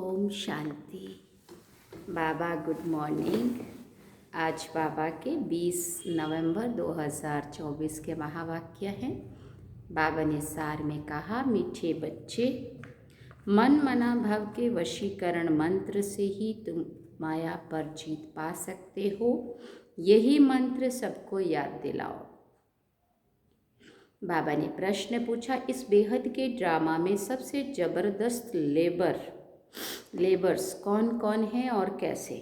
ओम शांति। बाबा good morning. आज बाबा के 20 नवंबर 2024 के महावाक्य हैं। बाबा ने सार में कहा, मीठे बच्चे, मन मना भव के वशीकरण मंत्र से ही तुम माया पर जीत पा सकते हो। यही मंत्र सबको याद दिलाओ। बाबा ने प्रश्न पूछा, इस बेहद के ड्रामा में सबसे ज़बरदस्त लेबर्स कौन कौन हैं और कैसे?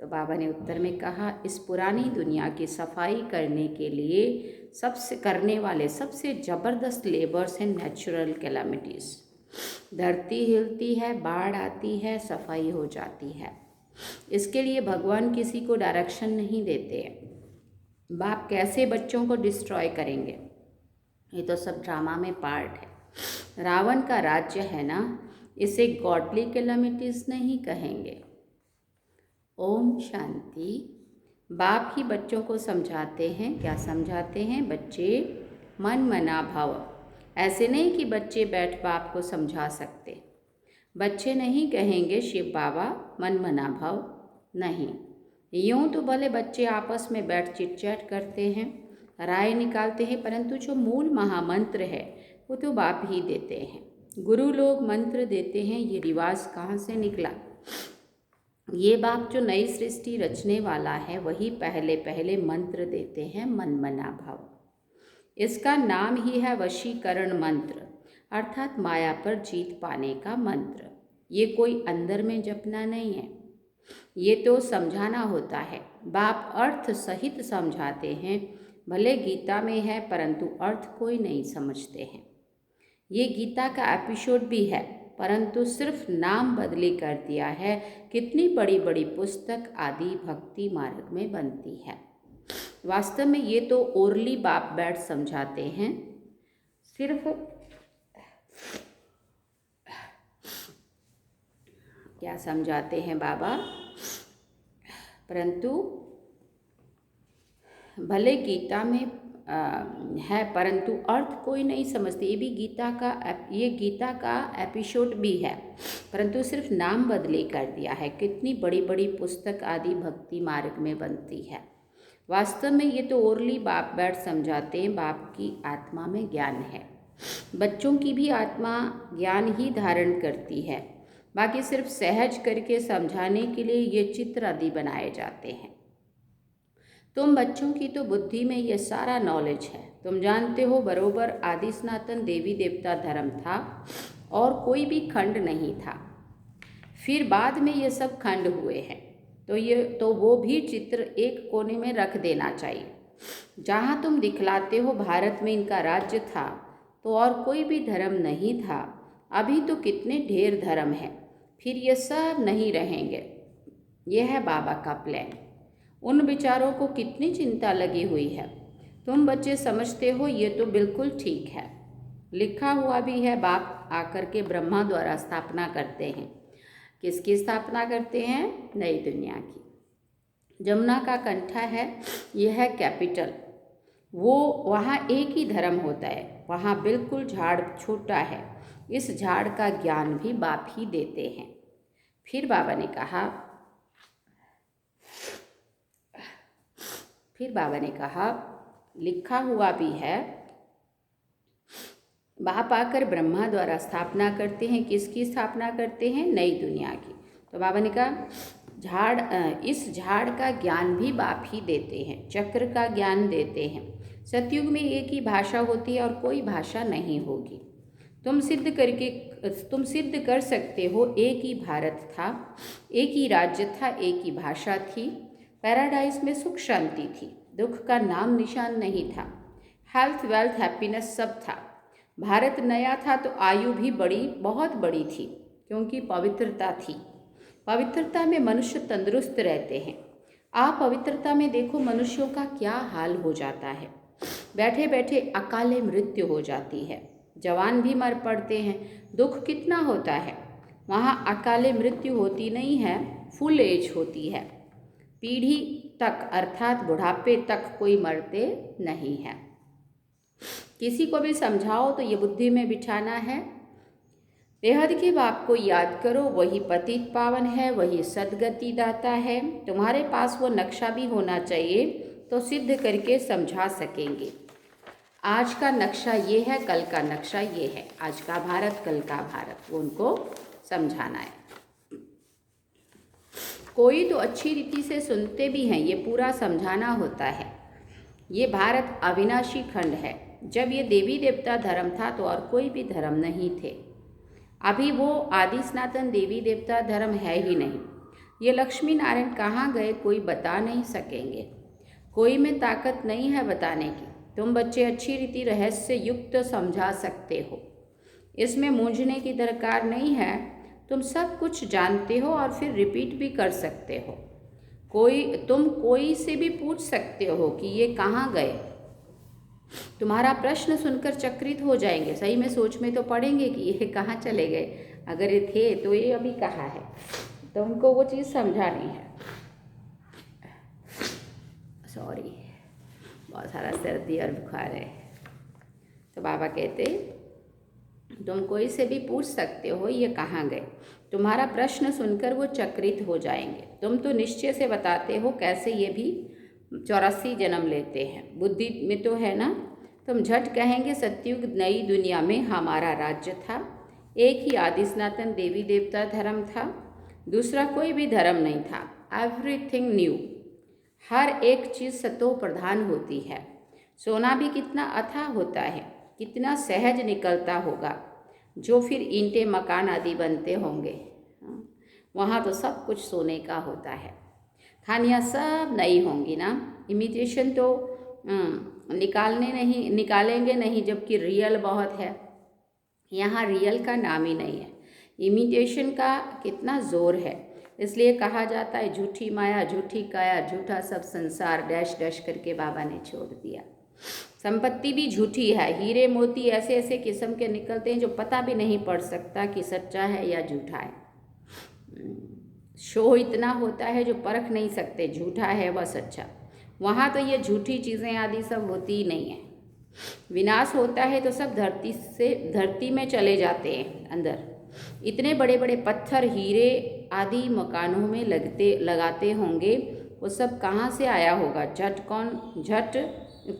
तो बाबा ने उत्तर में कहा, इस पुरानी दुनिया की सफाई करने के लिए करने वाले सबसे ज़बरदस्त लेबर्स हैं नेचुरल कैलामिटीज़। धरती हिलती है, बाढ़ आती है, सफाई हो जाती है। इसके लिए भगवान किसी को डायरेक्शन नहीं देते। बाप कैसे बच्चों को डिस्ट्रॉय करेंगे? ये तो सब ड्रामा में पार्ट है। रावण का राज्य है ना, इसे गॉडली कैलामिटीज़ नहीं कहेंगे। ओम शांति। बाप ही बच्चों को समझाते हैं। क्या समझाते हैं? बच्चे मन मना भव। ऐसे नहीं कि बच्चे बैठ बाप को समझा सकते। बच्चे नहीं कहेंगे शिव बाबा मन मना भव, नहीं। यूँ तो भले बच्चे आपस में बैठ चिट चैट करते हैं, राय निकालते हैं, परंतु जो मूल महामंत्र है वो तो बाप ही देते हैं। गुरु लोग मंत्र देते हैं। ये रिवाज कहाँ से निकला? ये बाप जो नई सृष्टि रचने वाला है वही पहले पहले मंत्र देते हैं, मन मना भाव। इसका नाम ही है वशीकरण मंत्र, अर्थात माया पर जीत पाने का मंत्र। ये कोई अंदर में जपना नहीं है, ये तो समझाना होता है। बाप अर्थ सहित समझाते हैं। भले गीता में है परंतु अर्थ कोई नहीं समझते हैं। ये गीता का एपिसोड भी है परंतु सिर्फ नाम बदली कर दिया है। कितनी बड़ी बड़ी पुस्तक आदि भक्ति मार्ग में बनती है। वास्तव में ये तो ओरली बाप बैठ समझाते हैं। सिर्फ क्या समझाते हैं बाबा? परंतु भले गीता में है परंतु अर्थ कोई नहीं समझते। ये गीता का एपिसोड भी है परंतु सिर्फ नाम बदली कर दिया है। कितनी बड़ी बड़ी पुस्तक आदि भक्ति मार्ग में बनती है। वास्तव में ये तो ओरली बाप बैठ समझाते हैं। बाप की आत्मा में ज्ञान है। बच्चों की भी आत्मा ज्ञान ही धारण करती है। बाकी सिर्फ सहज करके समझाने के लिए ये चित्र आदि बनाए जाते हैं। तुम बच्चों की तो बुद्धि में ये सारा नॉलेज है। तुम जानते हो बरोबर आदि सनातन देवी देवता धर्म था और कोई भी खंड नहीं था। फिर बाद में ये सब खंड हुए हैं तो वो भी चित्र एक कोने में रख देना चाहिए। जहाँ तुम दिखलाते हो भारत में इनका राज्य था तो और कोई भी धर्म नहीं था। अभी तो कितने ढेर धर्म हैं, फिर ये सब नहीं रहेंगे। यह है बाबा का प्लान। उन विचारों को कितनी चिंता लगी हुई है। तुम बच्चे समझते हो ये तो बिल्कुल ठीक है। लिखा हुआ भी है, बाप आकर के ब्रह्मा द्वारा स्थापना करते हैं। किसकी स्थापना करते हैं? नई दुनिया की। जमुना का कंठा है, यह है कैपिटल। वो वहाँ एक ही धर्म होता है। वहाँ बिल्कुल झाड़ छोटा है। इस झाड़ का ज्ञान भी बाप ही देते हैं। फिर बाबा ने कहा लिखा हुआ भी है। बाप आकर ब्रह्मा द्वारा स्थापना करते हैं। किसकी स्थापना करते हैं? नई दुनिया की। तो बाबा ने कहा इस झाड़ का ज्ञान भी बाप ही देते हैं। चक्र का ज्ञान देते हैं। सतयुग में एक ही भाषा होती है और कोई भाषा नहीं होगी। तुम सिद्ध कर सकते हो एक ही भारत था, एक ही राज्य था, एक ही भाषा थी। पैराडाइज में सुख शांति थी, दुख का नाम निशान नहीं था। हेल्थ वेल्थ हैप्पीनेस सब था। भारत नया था तो आयु भी बहुत बड़ी थी क्योंकि पवित्रता थी। पवित्रता में मनुष्य तंदुरुस्त रहते हैं। आप पवित्रता में देखो मनुष्यों का क्या हाल हो जाता है। बैठे बैठे अकाले मृत्यु हो जाती है। जवान भी मर पड़ते हैं। दुख कितना होता है। वहाँ अकाले मृत्यु होती नहीं है, फुल एज होती है। पीढ़ी तक अर्थात बुढ़ापे तक कोई मरते नहीं है। किसी को भी समझाओ तो ये बुद्धि में बिठाना है बेहद के बाप को याद करो, वही पतित पावन है, वही सदगति दाता है। तुम्हारे पास वो नक्शा भी होना चाहिए तो सिद्ध करके समझा सकेंगे। आज का नक्शा ये है, कल का नक्शा ये है। आज का भारत, कल का भारत, वो उनको समझाना है। कोई तो अच्छी रीति से सुनते भी हैं, ये पूरा समझाना होता है। ये भारत अविनाशी खंड है। जब ये देवी देवता धर्म था तो और कोई भी धर्म नहीं थे। अभी वो आदि सनातन देवी देवता धर्म है ही नहीं। ये लक्ष्मी नारायण कहाँ गए कोई बता नहीं सकेंगे। कोई में ताकत नहीं है बताने की। तुम बच्चे अच्छी रीति रहस्य युक्त समझा सकते हो, इसमें मूंझने की दरकार नहीं है। तुम सब कुछ जानते हो और फिर रिपीट भी कर सकते हो। तुम कोई से भी पूछ सकते हो कि ये कहाँ गए। तुम्हारा प्रश्न सुनकर चकित हो जाएंगे। सही में सोच में तो पड़ेंगे कि ये कहाँ चले गए, अगर ये थे तो ये अभी कहाँ है। तो उनको वो चीज़ समझानी है। सॉरी, बहुत सारा सर्दी और बुखार है। तो बाबा कहते तुम कोई से भी पूछ सकते हो ये कहाँ गए। तुम्हारा प्रश्न सुनकर वो चकित हो जाएंगे। तुम तो निश्चय से बताते हो कैसे ये भी 84 जन्म लेते हैं। बुद्धि में तो है ना। तुम झट कहेंगे सतयुग नई दुनिया में हमारा राज्य था। एक ही आदि सनातन देवी देवता धर्म था, दूसरा कोई भी धर्म नहीं था। Everything new. हर एक चीज़ सतो प्रधान होती है। सोना भी कितना अथाह होता है, कितना सहज निकलता होगा, जो फिर ईंटें मकान आदि बनते होंगे। वहाँ तो सब कुछ सोने का होता है। खानियाँ सब नई होंगी ना। इमिटेशन तो निकालेंगे नहीं, जबकि रियल बहुत है। यहाँ रियल का नाम ही नहीं है। इमिटेशन का कितना जोर है। इसलिए कहा जाता है झूठी माया, झूठी काया, झूठा सब संसार डैश डैश करके बाबा ने छोड़ दिया। संपत्ति भी झूठी है। हीरे मोती ऐसे ऐसे किस्म के निकलते हैं जो पता भी नहीं पड़ सकता कि सच्चा है या झूठा है। शो इतना होता है जो परख नहीं सकते झूठा है व सच्चा। वहाँ तो ये झूठी चीज़ें आदि सब होती ही नहीं है। विनाश होता है तो सब धरती में चले जाते हैं अंदर। इतने बड़े बड़े पत्थर हीरे आदि मकानों में लगाते होंगे, वो सब कहाँ से आया होगा।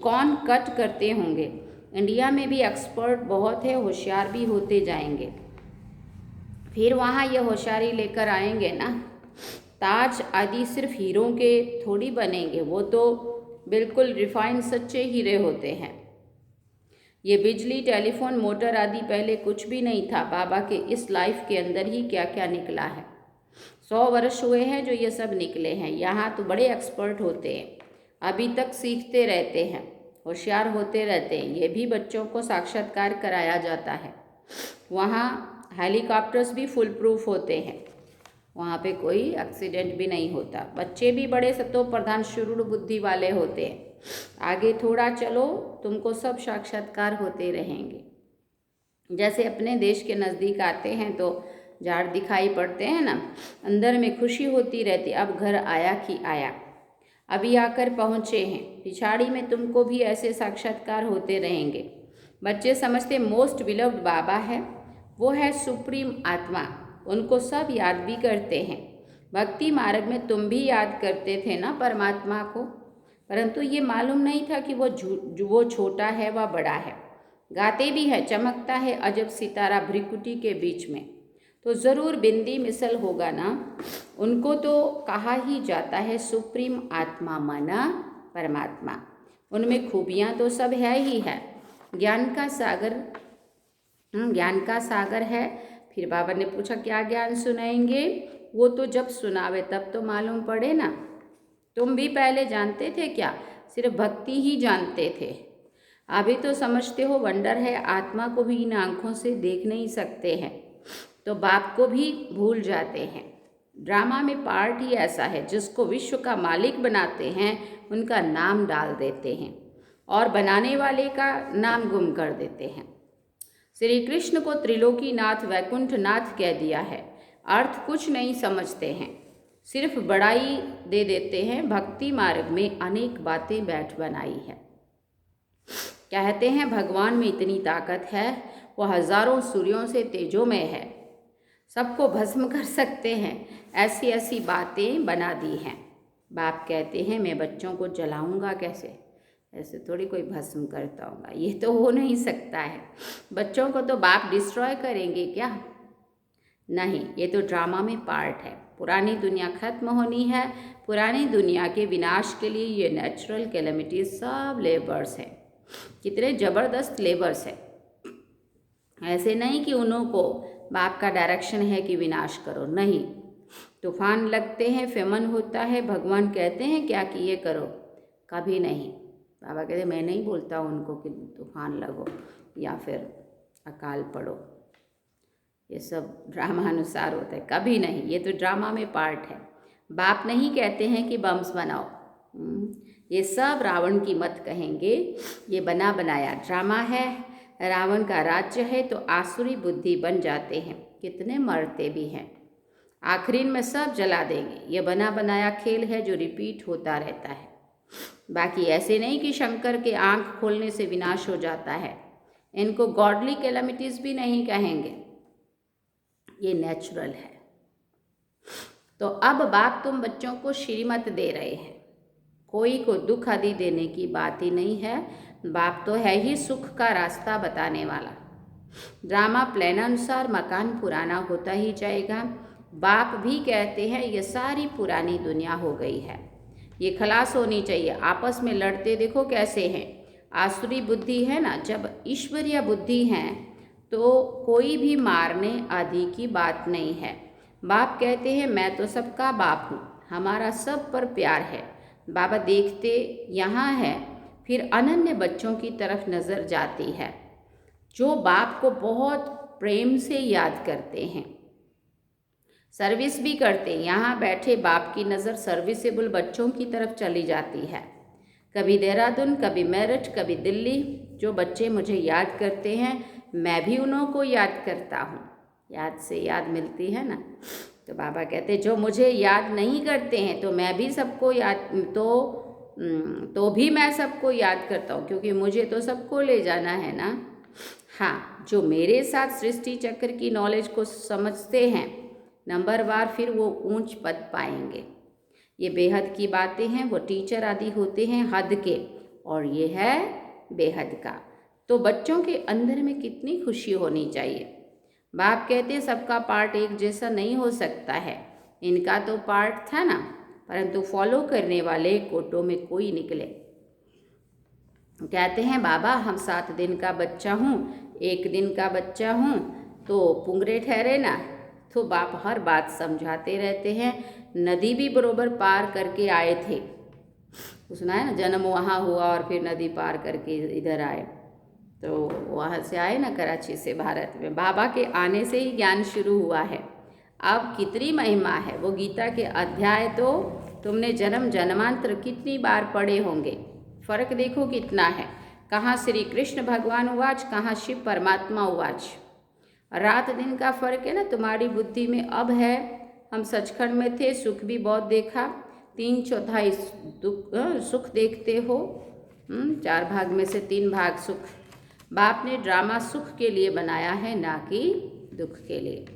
कौन कट करते होंगे। इंडिया में भी एक्सपर्ट बहुत है, होशियार भी होते जाएंगे। फिर वहाँ ये होशियारी लेकर आएंगे ना। ताज आदि सिर्फ हीरों के थोड़ी बनेंगे, वो तो बिल्कुल रिफाइंड सच्चे हीरे होते हैं। ये बिजली, टेलीफोन, मोटर आदि पहले कुछ भी नहीं था। बाबा के इस लाइफ के अंदर ही क्या क्या निकला है। 100 वर्ष हुए हैं जो ये सब निकले हैं। यहाँ तो बड़े एक्सपर्ट होते हैं, अभी तक सीखते रहते हैं, होशियार होते रहते हैं। ये भी बच्चों को साक्षात्कार कराया जाता है। वहाँ हेलीकॉप्टर्स भी फुल प्रूफ होते हैं, वहाँ पे कोई एक्सीडेंट भी नहीं होता। बच्चे भी बड़े सतो प्रधान शुरू बुद्धि वाले होते हैं। आगे थोड़ा चलो, तुमको सब साक्षात्कार होते रहेंगे। जैसे अपने देश के नज़दीक आते हैं तो झाड़ दिखाई पड़ते हैं ना, अंदर में खुशी होती रहती। अब घर आया कि आया, अभी आकर पहुँचे हैं। पिछाड़ी में तुमको भी ऐसे साक्षात्कार होते रहेंगे। बच्चे समझते मोस्ट बिलव्ड बाबा है, वो है सुप्रीम आत्मा। उनको सब याद भी करते हैं। भक्ति मार्ग में तुम भी याद करते थे ना परमात्मा को, परंतु ये मालूम नहीं था कि वो छोटा है व बड़ा है। गाते भी है, चमकता है अजब सितारा भ्रिकुटी के बीच में, तो ज़रूर बिंदी मिसल होगा ना। उनको तो कहा ही जाता है सुप्रीम आत्मा माना परमात्मा। उनमें खूबियाँ तो सब है ही है। ज्ञान का सागर है। फिर बाबा ने पूछा क्या ज्ञान सुनाएंगे। वो तो जब सुनावे तब तो मालूम पड़े ना। तुम भी पहले जानते थे क्या? सिर्फ भक्ति ही जानते थे। अभी तो समझते हो वंडर है। आत्मा को भी इन आँखों से देख नहीं सकते हैं तो बाप को भी भूल जाते हैं। ड्रामा में पार्ट ही ऐसा है, जिसको विश्व का मालिक बनाते हैं उनका नाम डाल देते हैं और बनाने वाले का नाम गुम कर देते हैं। श्री कृष्ण को त्रिलोकीनाथ वैकुंठनाथ कह दिया है। अर्थ कुछ नहीं समझते हैं, सिर्फ बड़ाई दे देते हैं। भक्ति मार्ग में अनेक बातें बैठ बनाई है। कहते हैं भगवान में इतनी ताकत है, वो हजारों सूर्यों से तेजोमय है, सबको भस्म कर सकते हैं, ऐसी ऐसी बातें बना दी हैं। बाप कहते हैं मैं बच्चों को जलाऊंगा कैसे, ऐसे थोड़ी कोई भस्म करता होगा, ये तो हो नहीं सकता है। बच्चों को तो बाप डिस्ट्रॉय करेंगे क्या? नहीं, ये तो ड्रामा में पार्ट है। पुरानी दुनिया खत्म होनी है, पुरानी दुनिया के विनाश के लिए ये नेचुरल कैलेमिटीज सब लेबर्स हैं। कितने ज़बरदस्त लेबर्स हैं। ऐसे नहीं कि उन्हों को बाप का डायरेक्शन है कि विनाश करो, नहीं। तूफान लगते हैं, फेमन होता है, भगवान कहते हैं क्या कि ये करो, कभी नहीं। बाबा कहते मैं नहीं बोलता उनको कि तूफान लगो या फिर अकाल पड़ो, ये सब ड्रामा अनुसार होता है, कभी नहीं। ये तो ड्रामा में पार्ट है। बाप नहीं कहते हैं कि बम्स बनाओ, ये सब रावण की मत कहेंगे, ये बना बनाया ड्रामा है। रावण का राज्य है तो आसुरी बुद्धि बन जाते हैं, कितने मरते भी हैं, आखिरी में सब जला देंगे। ये बना बनाया खेल है जो रिपीट होता रहता है। बाकी ऐसे नहीं कि शंकर के आंख खोलने से विनाश हो जाता है। इनको गॉडली कैलेमिटीज भी नहीं कहेंगे, ये नेचुरल है। तो अब बाप तुम बच्चों को श्रीमत दे रहे हैं, कोई को दुख आदि देने की बात ही नहीं है। बाप तो है ही सुख का रास्ता बताने वाला। ड्रामा प्लान अनुसार मकान पुराना होता ही जाएगा। बाप भी कहते हैं ये सारी पुरानी दुनिया हो गई है, ये खलास होनी चाहिए। आपस में लड़ते देखो कैसे हैं, आसुरी बुद्धि है ना। जब ईश्वरीय बुद्धि है तो कोई भी मारने आदि की बात नहीं है। बाप कहते हैं मैं तो सबका बाप हूँ, हमारा सब पर प्यार है। बाबा देखते यहाँ है, फिर अनन्य बच्चों की तरफ नज़र जाती है जो बाप को बहुत प्रेम से याद करते हैं, सर्विस भी करते हैं। यहाँ बैठे बाप की नज़र सर्विसेबल बच्चों की तरफ चली जाती है। कभी देहरादून, कभी मेरठ, कभी दिल्ली। जो बच्चे मुझे याद करते हैं मैं भी उन्हों को याद करता हूँ। याद से याद मिलती है ना। तो बाबा कहते जो मुझे याद नहीं करते हैं तो मैं भी सबको याद तो भी मैं सबको याद करता हूँ, क्योंकि मुझे तो सबको ले जाना है ना। हाँ, जो मेरे साथ सृष्टि चक्र की नॉलेज को समझते हैं नंबरवार, फिर वो ऊंच पद पाएंगे। ये बेहद की बातें हैं। वो टीचर आदि होते हैं हद के, और ये है बेहद का। तो बच्चों के अंदर में कितनी खुशी होनी चाहिए। बाप कहते हैं सबका पार्ट एक जैसा नहीं हो सकता है। इनका तो पार्ट था ना, परंतु फॉलो करने वाले कोटों में कोई निकले। कहते हैं बाबा हम 7 दिन का बच्चा हूँ, 1 दिन का बच्चा हूँ तो पुंगरे ठहरे ना। तो बाप हर बात समझाते रहते हैं। नदी भी बरोबर पार करके आए थे, सुना है ना, जन्म वहाँ हुआ और फिर नदी पार करके इधर आए। तो वहाँ से आए ना, कराची से भारत में। बाबा के आने से ही ज्ञान शुरू हुआ है। अब कितनी महिमा है। वो गीता के अध्याय तो तुमने जन्म जन्मांतर कितनी बार पढ़े होंगे। फर्क देखो कितना है, कहाँ श्री कृष्ण भगवान उवाच, कहाँ शिव परमात्मा उवाच। रात दिन का फर्क है ना तुम्हारी बुद्धि में अब है। हम सचखंड में थे, सुख भी बहुत देखा, 3/4 सुख देखते हो। 4 भाग में से 3 भाग सुख। बाप ने ड्रामा सुख के लिए बनाया है, ना कि दुख के लिए।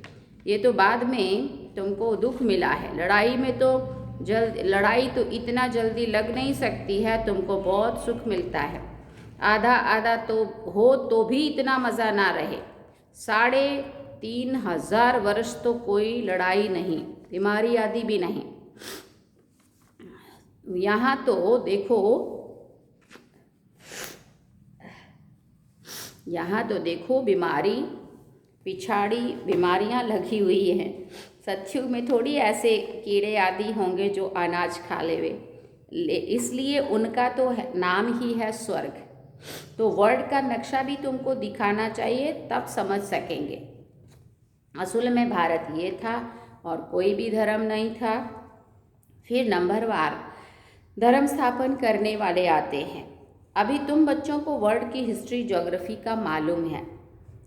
ये तो बाद में तुमको दुख मिला है। लड़ाई में तो लड़ाई तो इतना जल्दी लग नहीं सकती है, तुमको बहुत सुख मिलता है। आधा आधा तो हो तो भी इतना मज़ा ना रहे। 3,500 वर्ष तो कोई लड़ाई नहीं, बीमारी आदि भी नहीं। यहाँ तो देखो, यहाँ तो देखो बीमारी पिछाड़ी बीमारियाँ लगी हुई हैं। सत्युग में थोड़ी ऐसे कीड़े आदि होंगे जो अनाज खा लेवे, इसलिए उनका तो नाम ही है स्वर्ग। तो वर्ल्ड का नक्शा भी तुमको दिखाना चाहिए, तब समझ सकेंगे। असल में भारत ये था और कोई भी धर्म नहीं था। फिर नंबरवार धर्म स्थापन करने वाले आते हैं। अभी तुम बच्चों को वर्ल्ड की हिस्ट्री ज्योग्राफी का मालूम है,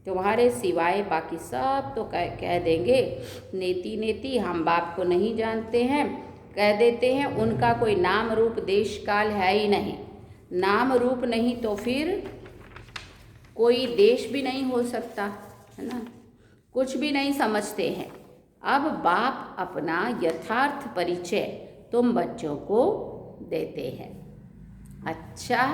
तुम्हारे सिवाय बाकी सब तो कह देंगे नेति नेति, हम बाप को नहीं जानते हैं, कह देते हैं। उनका कोई नाम रूप देश काल है ही नहीं। नाम रूप नहीं तो फिर कोई देश भी नहीं हो सकता, है ना, कुछ भी नहीं समझते हैं। अब बाप अपना यथार्थ परिचय तुम बच्चों को देते हैं। अच्छा,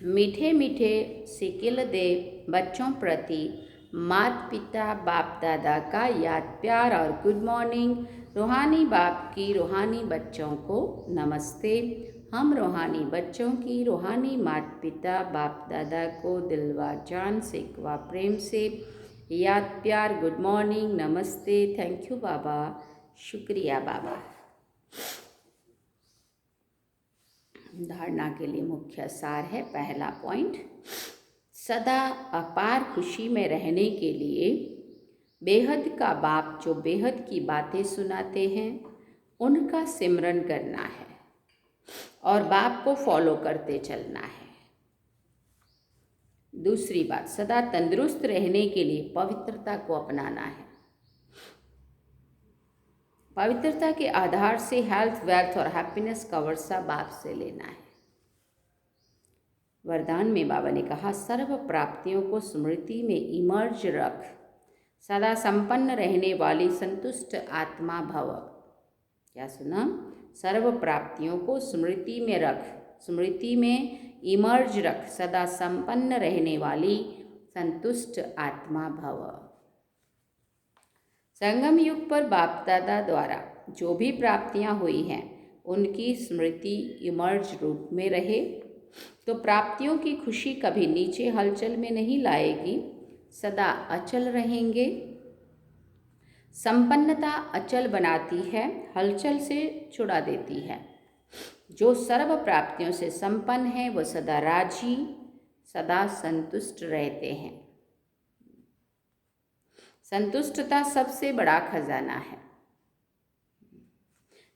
मीठे मीठे सिकिल दे बच्चों प्रति माता पिता बाप दादा का याद प्यार और गुड मॉर्निंग। रूहानी बाप की रूहानी बच्चों को नमस्ते। हम रूहानी बच्चों की रूहानी माता पिता बाप दादा को दिलवा जान से व प्रेम से याद प्यार गुड मॉर्निंग नमस्ते। थैंक यू बाबा, शुक्रिया बाबा। धारणा के लिए मुख्य सार है। पहला पॉइंट, सदा अपार खुशी में रहने के लिए बेहद का बाप जो बेहद की बातें सुनाते हैं उनका सिमरन करना है और बाप को फॉलो करते चलना है। दूसरी बात, सदा तंदुरुस्त रहने के लिए पवित्रता को अपनाना है। पवित्रता के आधार से हेल्थ, वेल्थ और हैप्पीनेस का वर्षा बाप से लेना है। वरदान में बाबा ने कहा, सर्व प्राप्तियों को स्मृति में इमर्ज रख, सदा संपन्न रहने वाली संतुष्ट आत्मा भव। क्या सुना? सर्व प्राप्तियों को स्मृति में रख, स्मृति में इमर्ज रख, सदा संपन्न रहने वाली संतुष्ट आत्मा भव। संगम युग पर बाप दादा द्वारा जो भी प्राप्तियां हुई हैं उनकी स्मृति इमर्ज रूप में रहे तो प्राप्तियों की खुशी कभी नीचे हलचल में नहीं लाएगी, सदा अचल रहेंगे। संपन्नता अचल बनाती है, हलचल से छुड़ा देती है। जो सर्व प्राप्तियों से संपन्न है वो सदा राजी, सदा संतुष्ट रहते हैं। संतुष्टता सबसे बड़ा खजाना है।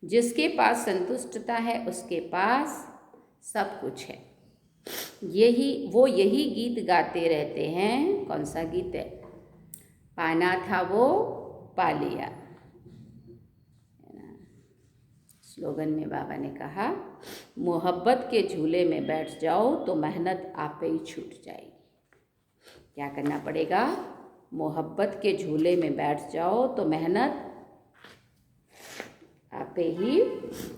जिसके पास संतुष्टता है उसके पास सब कुछ है। यही गीत गाते रहते हैं। कौन सा गीत है? पाना था वो पा लिया। स्लोगन में बाबा ने कहा, मोहब्बत के झूले में बैठ जाओ तो मेहनत आपे ही छूट जाएगी। क्या करना पड़ेगा? मोहब्बत के झूले में बैठ जाओ तो मेहनत आपे ही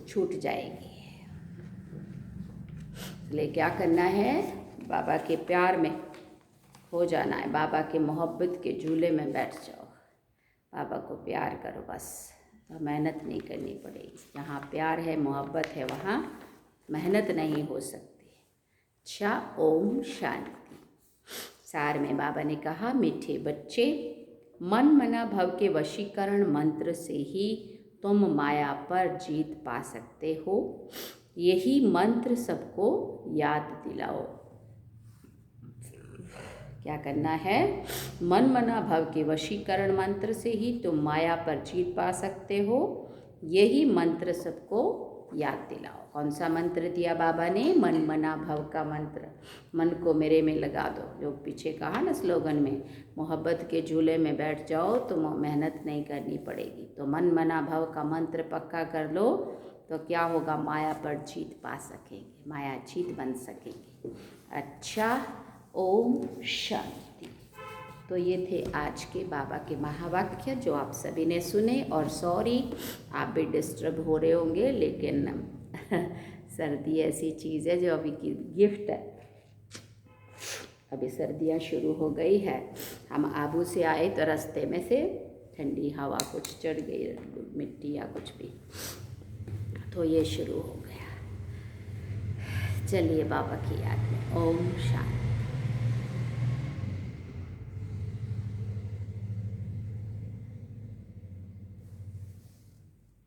छूट जाएगी। इसलिए क्या करना है? बाबा के प्यार में हो जाना है। बाबा के मोहब्बत के झूले में बैठ जाओ, बाबा को प्यार करो बस, तो मेहनत नहीं करनी पड़ेगी। जहाँ प्यार है, मोहब्बत है, वहाँ मेहनत नहीं हो सकती। अच्छा, ओम शांति। सार में बाबा ने कहा, मीठे बच्चे, मन मना भव के वशीकरण मंत्र से ही तुम माया पर जीत पा सकते हो। यही मंत्र सबको याद दिलाओ। क्या करना है? मन मना भव के वशीकरण मंत्र से ही तुम माया पर जीत पा सकते हो। यही मंत्र सबको याद दिलाओ। कौन सा मंत्र दिया बाबा ने? मन मना भव का मंत्र। मन को मेरे में लगा दो। जो पीछे कहा ना स्लोगन में, मोहब्बत के झूले में बैठ जाओ तो मेहनत नहीं करनी पड़ेगी। तो मन मना भव का मंत्र पक्का कर लो तो क्या होगा? माया पर जीत पा सकेंगे, माया जीत बन सकेंगे। अच्छा, ओम शांति। तो ये थे आज के बाबा के महावाक्य जो आप सभी ने सुने। और सॉरी, आप भी डिस्टर्ब हो रहे होंगे, लेकिन सर्दी ऐसी चीज़ है जो अभी की गिफ्ट है। अभी सर्दियाँ शुरू हो गई है। हम आबू से आए तो रास्ते में से ठंडी हवा कुछ चढ़ गई, मिट्टी या कुछ भी, तो ये शुरू हो गया। चलिए बाबा की याद में ओम शांति।